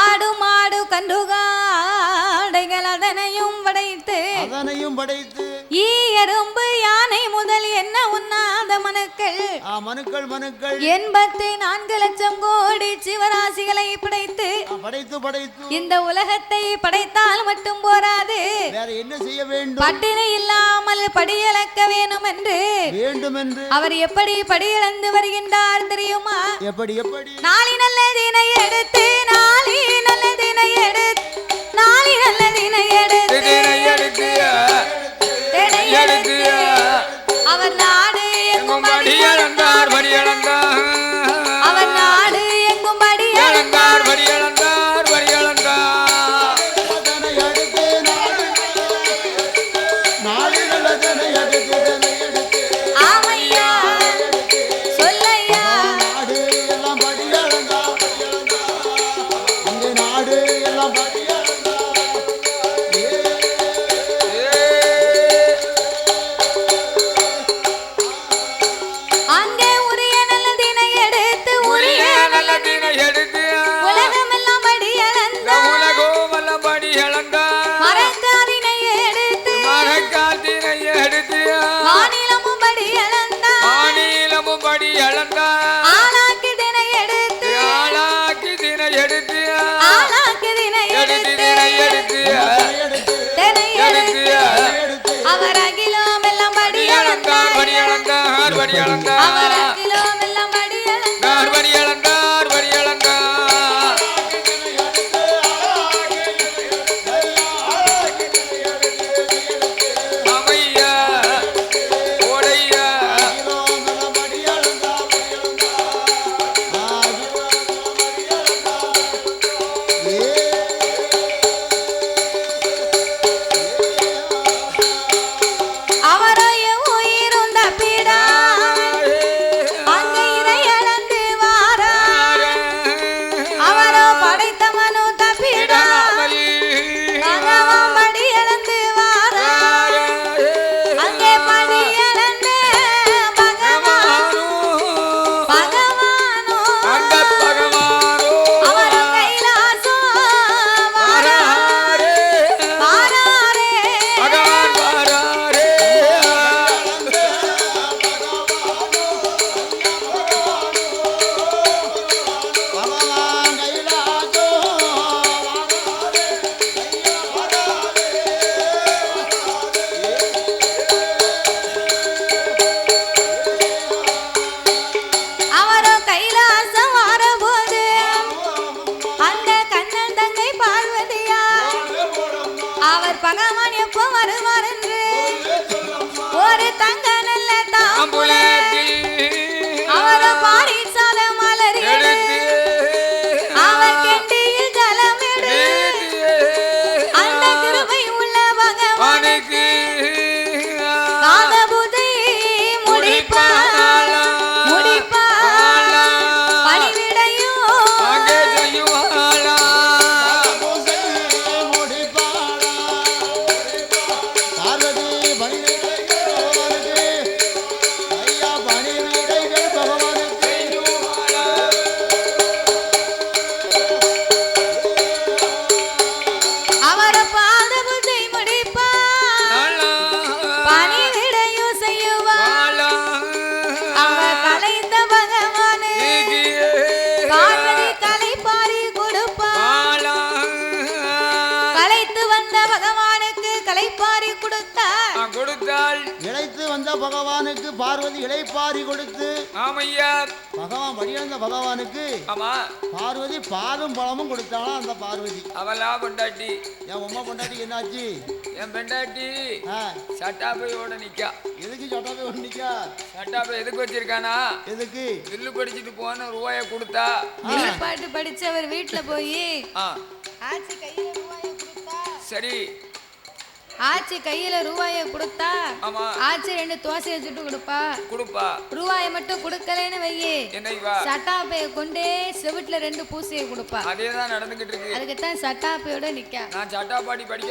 ஆடு மாடு கன்றுகாடைகள் அதனையும் படைத்து ஈ எறும்பு யானை முதல் என்ன உண்ணாத மனுக்கள் 84 லட்சம் கோடி சிவராசிகளை படைத்து இந்த உலகத்தை படைத்தால் மட்டும் போராது, வேற என்ன செய்ய வேண்டும்? பட்டினி இல்லாமல் படியளக்க வேண்டும் என்று அவர் எப்படி படியளந்து வருகின்றார் தெரியுமா? எப்படி? நாளி நல்லதினை எடுத்து அவர் நாடு எங்கும் படியளந்தார். அவர் நாடு எங்கும் படியளந்தார். ஆமையா சொல்லையா, அங்கே உரிய நல்லதினை எடுத்து உலகமெல்லாம் படியளந்தார். மரக்காதினை எடுத்து மாநிலமும் படியளந்தார். ஆலாக்கிதினை எடுத்து அவர் அகிலம் எல்லாம் படியளந்தார். அவர் அகிலம் எல்லாம் அவரைய உயிருந்த பிடா பகவானுக்கு பார்வதி இளைப்பாரி கொடுத்து ஆமையா பகவான் வழியந்த பகவானுக்கு ஆமா பார்வதி பாலும் பழமும் கொடுத்தாலும் அந்த பார்வதி அவளா பொண்டாட்டி என் உமா பொண்டாட்டி என்னாச்சு என் பொண்டாட்டி சட்டாப்பையோட நிக்கா எதுக்கு சட்டாப்பை ஒன்று நிக்கா சட்டாப்பை எதுக்கு வச்சிருக்கானா எதுக்கு வில்லு படிச்சுட்டு போன ரூபாய கொடுத்தா பாட்டு படிச்சவர் வீட்டுல போய் ஆச்சி கையில ரூபாயை கொடுத்தா சரி ஆச்சி கையில ரூபாயை கொடுத்தா ஆமா ஆச்சி 2 தோசையை சுட்டு கொடுப்பா ரூபாயை மட்டும் கொடுக்கலன்னு வையே என்னைவா சட்டாப்பைய கொண்டே செவிட்டுல 2 பூசையை கொடுப்பா அதேதான் நடந்துகிட்டு இருக்கு அதுக்குத்தான் சட்டாப்பையோட நிக்கா நான் சட்டாப்பாடி படிக்க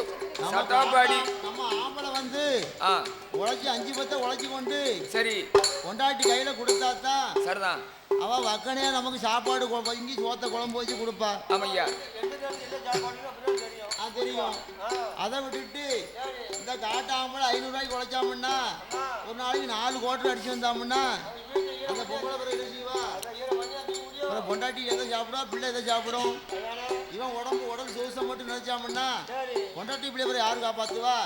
சட்டாப்பாடி நம்ம ஆம்பளை வந்து உழைச்சி 5 பத்தை உழைச்சி கொண்டு சரி கொண்டாட்டி கையில கொடுத்தாதான் சரிதான் அவ வக்கனையா நமக்கு சாப்பாடு இங்கி சோத்த குழம்பு வச்சு கொடுப்பா ஆமையா தெரியும் அதை விட்டுட்டு இந்த காட்டாமல் 500 ரூபாய்க்கு உழைச்சாமுன்னா ஒரு நாளைக்கு 4 கோட்டர் அடிச்சு வந்தாமுன்னா அந்த பொம்பளை பிறகு செய்வா பொண்டாட்டி எதை சாப்பிடுவா பிள்ளை எதை சாப்பிடும் இவன் உடம்பு சோசம் மட்டும் நினைச்சாமுன்னா பொண்டாட்டி பிள்ளை பிறகு யாரு காப்பாத்துவா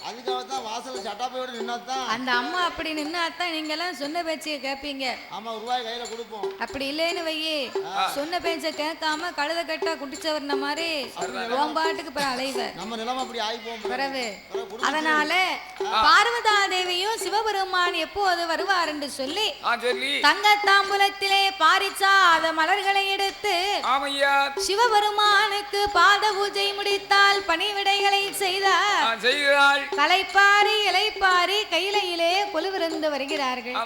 அதுக்காக தான் வாசல் சட்டாப்பையோட நின்னாதான் அந்த அம்மா அப்படி நின்னாதான் நீங்க எல்லாம் சொன்ன பேச்சைய கேட்பீங்க ஆமா ரூபாய் கையில கொடுப்போம் அப்படி இல்லைன்னு வையே சொன்ன பேச்ச கேட்காம கழுத கட்டா குட்டிச்சவர்ன மாதிரி ஓம்பாட்டுக்கு பிற அலைவ நம்ம நிலைமை அப்படி ஆயிப்போம் பிறகு அதனால பார்வதா தேவியும் சிவபெருமான் எப்போது வருவார் என்று சொல்லி தங்க தாம்பூலத்திலே பாரிச்சாத மலர்களை எடுத்து சிவபெருமானுக்கு பாத பூஜை முடித்தால் பணிவிடைகளை செய்தார் கலைப்பாரி இலைப்பாரி கையிலையிலே கொலுவிருந்து வருகிறார்கள்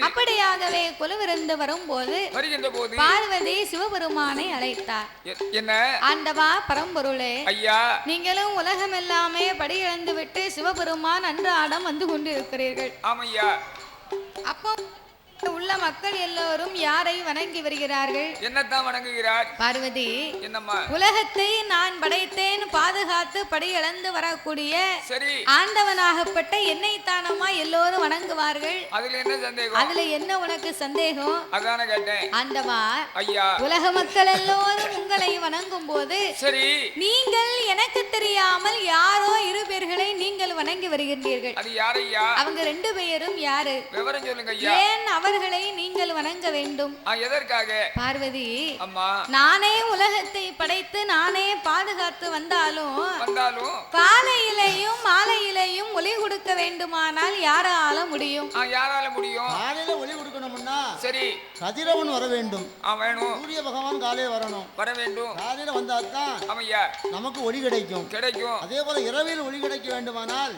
அப்படியாகவே கொலுவிருந்து வரும்போது பார்வதி சிவபெருமானை அழைத்தார் என்ன ஆண்டவா பரம்பொருளே ஐயா நீங்களும் உலகம் எல்லாமே படி இழந்து விட்டு சிவபெருமான் அன்றாடம் வந்து கொண்டிருக்கிறீர்கள் அப்போ உள்ள மக்கள் எல்லோரும் யாரை வணங்கி வருகிறார்கள் என்னத்தான் வணங்குகிறார் பார்வதி என்னம்மா உலகத்தை நான் படைத்தேன் பாதுகாத்து படியிழந்து வரக்கூடிய ஆண்டவனாகப்பட்ட என்னை தானமா எல்லோரும் வணங்குவார்கள் அதுல என்ன உனக்கு சந்தேகம் அதான கேட்டேன் ஆண்டவா ஐயா உலக மக்கள் எல்லோரும் உங்களை வணங்கும் போது சரி நீங்கள் எனக்கு தெரியாமல் யாரோ 2 பேர்களை நீங்கள் வணங்கி வருகின்றீர்கள் அது யாரையா அவங்க 2 பேரும் யாரு விவரம் சொல்லுங்க ஐயா ஏன் அவர்களை நீங்கள் வணங்க வேண்டும் எதற்காக பார்வதி அம்மா நானே உலகத்தை படைத்து நானே பாதுகாத்து வந்தாலும் காலையிலேயும் மாலையிலேயும் ஒளி கொடுக்க வேண்டுமானால் யாரால முடியும் காலையில ஒளி கொடுக்கணும்னா சரி கதிரவன் வர வேண்டும் வேணும் சூரிய பகவான் காலையில வர வேண்டும் காலையில வந்தாதான் நமக்கு ஒளி கிடைக்கும் அதே போல இரவில் ஒளி கிடைக்க வேண்டுமானால்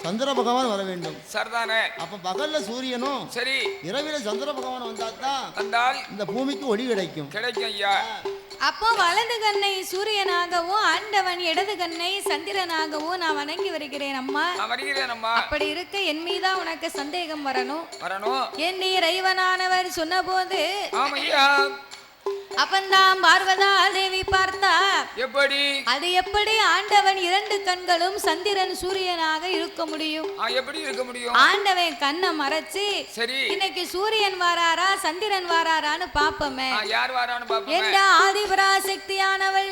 சந்திர பகவான் வர வேண்டும் சரிதானே அப்ப பகல்ல சூரியனும் சரி இரவில சந்திர பகவான் வந்தால் இந்த பூமிக்கு ஒளி கிடைக்கும் ஐயா அப்போ வலது கண்ணை சூரியனாகவும் ஆண்டவன் இடது கண்ணை சந்திரனாகவும் நான் வணங்கி வருகிறேன் அம்மா அப்படி இருக்க என் மீதா உனக்கு சந்தேகம் வரணும் என் இறைவனானவர் சொன்ன போது அப்பந்தான் பார்வதா தேவி பார்த்தா அது எப்படி ஆண்டவன் 2 கண்களும் சந்திரன் சூரியனாக இருக்க முடியும் ஆண்டவன் கண்ணை மறைச்சு இன்னைக்கு சூரியன் வாராரா சந்திரன் வாராரான்னு பாப்போமே என்ற ஆதிபராசக்தியானவள்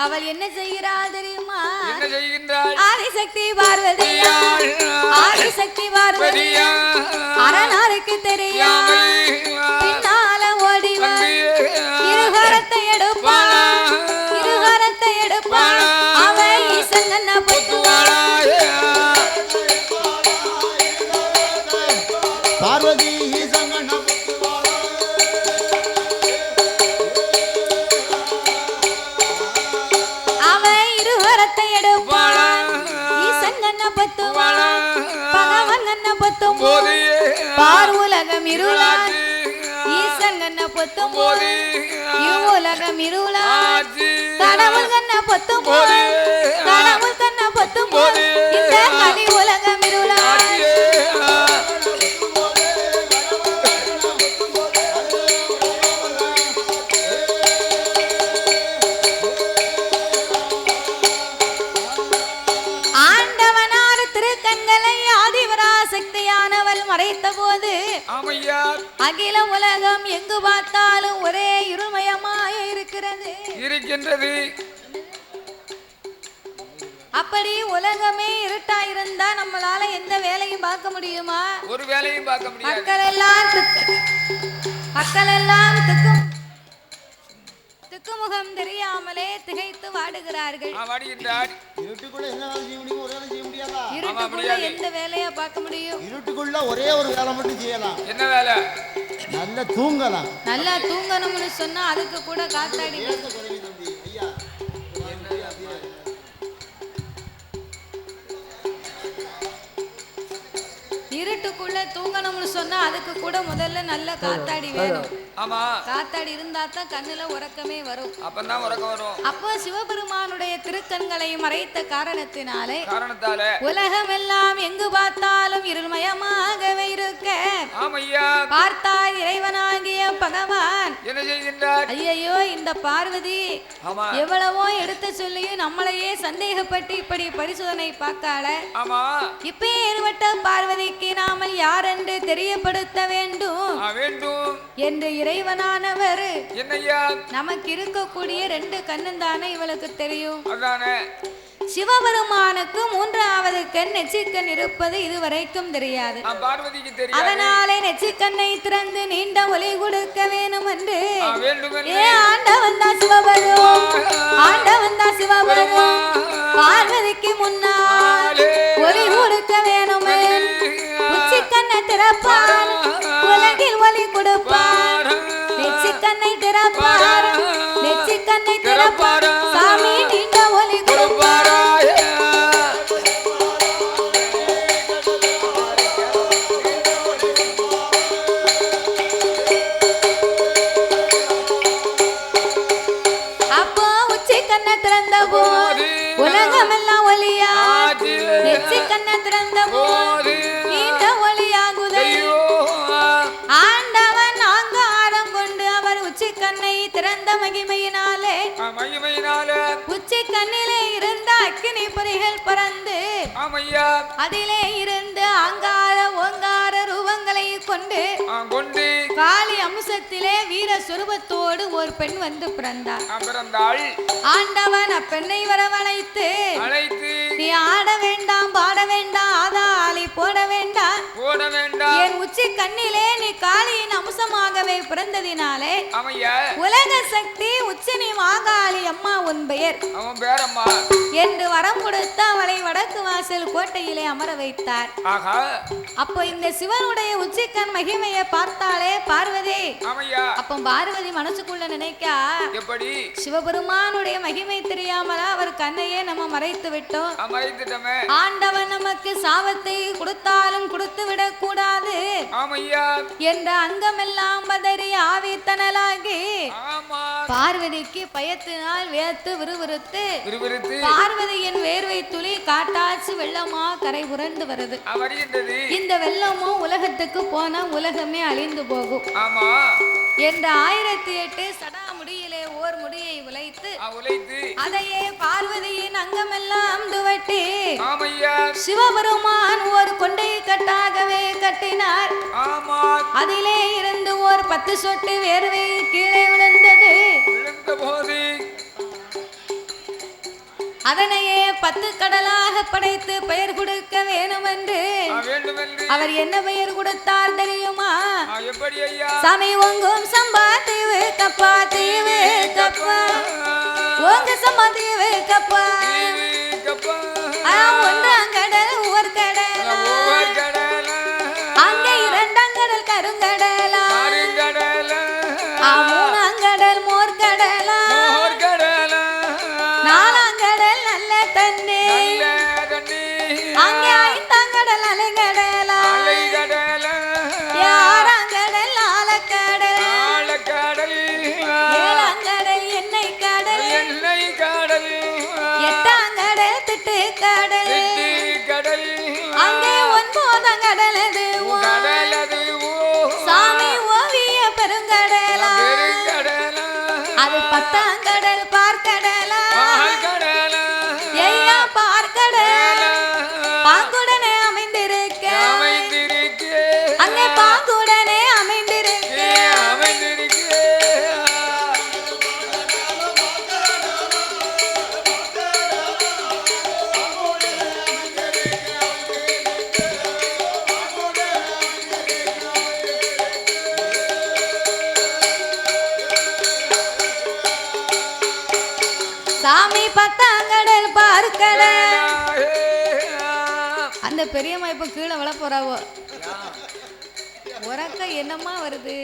அவள் என்ன செய்கிறாள் தெரியுமா ஆதிசக்தி பார்வதியா ஆதிசக்தி பார்வதியா அரணாருக்கு தெரியும் பின்னால ஓடிவா இருகரத்தை எடுப்பாள் அவள் ஈசன் பார்வதி அவள் இருகரத்தை எடுப்பாள் ஈசன் பத்துவாள் பகவன் பத்தும் பார் உலகம் இருளான் ஈசன் பத்தும் உலகம் இருளான் கடவுள் கண்ண பத்தும் கடவுள் கண்ண பத்தும் இந்த கலி உலகம் இருளான் மறைத்த போது அகில உலகம் எங்கு பார்த்தாலும் ஒரே இருமயமாய் இருக்கின்றது அப்படி உலகமே இருட்டா இருந்தா நம்மளால எந்த வேலையும் பார்க்க முடியுமா? ஒரு வேலையும் பார்க்க முடியாது. மக்கள் எல்லாம் திக்குமுகம் தெரியாமலே திகைத்து வாடுகிறார்கள். இருட்டுக்குள்ள என்ன வேலை செய்ய முடியும்? ஒரு வேலை செய்ய முடியாதா? இருட்டுக்குள்ள எந்த வேலையா பார்க்க முடியும்? இருட்டுக்குள்ள ஒரே ஒரு வேலை மட்டும் செய்யலாம். என்ன வேலை? நல்லா தூங்கலாம். நல்லா தூங்கணும்னு சொன்னா அதுக்கு கூட காத்தாடி ஐயா இருட்டுக்குள்ள தூங்கணும்னு சொன்னா அதுக்கு கூட முதல்ல நல்ல காத்தாடி வேணும். ஆமா, காத்தாடி இருந்தா தான் கண்ணுல உறக்கமே வரும். அப்பதான் உறக்கம் வரும். அப்போ சிவபெருமானுடைய திருக்கண்களை மறைத்த காரணத்தாலே உலகம் எல்லாம் எங்கு பார்த்தாலும் இருள்மயமாகவே இருக்க பார்த்தால் இறைவனாகிய பகவான் என்ன செய்கின்றார்? ஐயோ, இந்த பார்வதி எவ்வளவோ எடுத்து சொல்லியும் நம்மளையே சந்தேகப்பட்டு இப்படி பரிசோதனை பார்க்கால. இப்ப ஏற்பட்ட பார்வதிக்கு நாமல் யார் என்று தெரியப்படுத்த வேண்டும் என்று இறைவனானவர் நமக்கு இருக்கக்கூடிய 2 கண்ணும் தானே இவளுக்கு தெரியும். சிவபெருமானுக்கு 3வது கண் நெற்றிக்கண் இருப்பது இதுவரைக்கும் தெரியாது. அதனாலே நெற்றிக்கண்ணை திறந்து நீண்ட ஒளி கொடுக்க வேணும் என்று ஆண்டவன் தான் சிவபெருமான் பார்வதிக்கு முன்னால் ஒளி கொடுக்க வேணும். நெற்றிக்கண்ணை திறப்பார், உலகில் ஒளி கொடுப்பார். நெற்றிக்கண்ணை திறப்பார், நெற்றிக்கண்ணை திறப்பார், சாமி நீண்ட ஒளி கொடுப்பார். அப்போ உச்சி கண்ணை திறந்த போது உலகமெல்லாம் ஒளியா, நெற்றி கண்ணை திறந்த போது நீண்ட ஒளியாகுதே. ஆண்டவன் அங்காரம் கொண்டு அவர் உச்சி கண்ணை திறந்த மகிமையினாலே உச்சி கண்ணிலே இருந்த அக்கினி பொறிகள் பறந்து அதிலே இருந்து அங்கார ஓங்கார ரூபங்களை கொண்டு காளி அம்சத்திலே வீர சுரூபத்தோடு ஒரு பெண் வந்து பிறந்தாள். ஆண்டவன் அப்பெண்ணை வரவழைத்து நீ ஆட வேண்டாம், பாட வேண்டாம், ஆதாளி போட வேண்டாம், என் உச்சி கண்ணிலே நீ காளியின் அம்சமாகவே பிறந்ததினாலே உலக சக்தி உச்சினி மாகாளி அம்மா உன் பெயர் என்று வரம் கொடுத்து அவளை வடக்கு வாசல் கோட்டையிலே அமர வைத்தார். அப்போ இந்த சிவனுடைய உச்சிக்கண் மகிமையை பார்த்தாலே பார்வதி. அப்ப பார்வதி மனசுக்குள்ள நினைக்கா, சிவபெருமானுடைய மகிமை தெரியாமலா அவர் கண்ணையே நம்ம மறைத்து விட்டோம். ஆண்டவன் நமக்கு சாபத்தை கொடுத்தாலும் கொடுத்து விடக் கூடாது என்ற அங்கமெல்லாம் பதறி ஆவித்தனலாகி பார்வதிக்கு பயத்தினால் வேத்து விறுவிறுத்து பார்வதியின் வேர்வை துளி காட்டாச்சு வெள்ளமா கரை புரண்டு வருது. இந்த வெள்ளமும் உலகத்துக்கு போனா உலகமே அழிந்து போகும் என்ற 1008 சடா முடியிலே ஓர் முடியை உழைத்து அதையே பார்வதியின் அங்கமெல்லாம் துவட்டி சிவபெருமான் ஒரு கொண்டை கட்டாகவே கட்டினார். அதிலே இருந்து ஓர் 10 சொட்டு வேர்வை கீழே விழுந்தது. அதனையே 10 கடலாக படைத்து பெயர் கொடுக்க வேணும் என்று அவர் என்ன பெயர் கொடுத்தார் தெரியுமா? சாமி ஓங்கும் சம்பா தீவு கப்பா, தீவு கப்பா, ஓங்க சம்பா தீவு கப்பா, ஒன்றாங்கடல் ஓர் கடல், அங்கே 2ஆம் கடல் கருங்கடலா, 3ஆம் கடல் மோர்கடலா, 4ஆம் கடல் நல்ல தண்ணி, அங்கே 5ஆம் கடல் அலைகடலா, 6ஆம் கடல் ஆழக்கடல், 7ஆம் கடல் எண்ணெய் கடல், 8ஆம் கடல் திட்டு கடல், உறக்கட அந்த பெரியம்மா இப்ப கீழே விழ போறாவோ உறக்க என்னமா வருது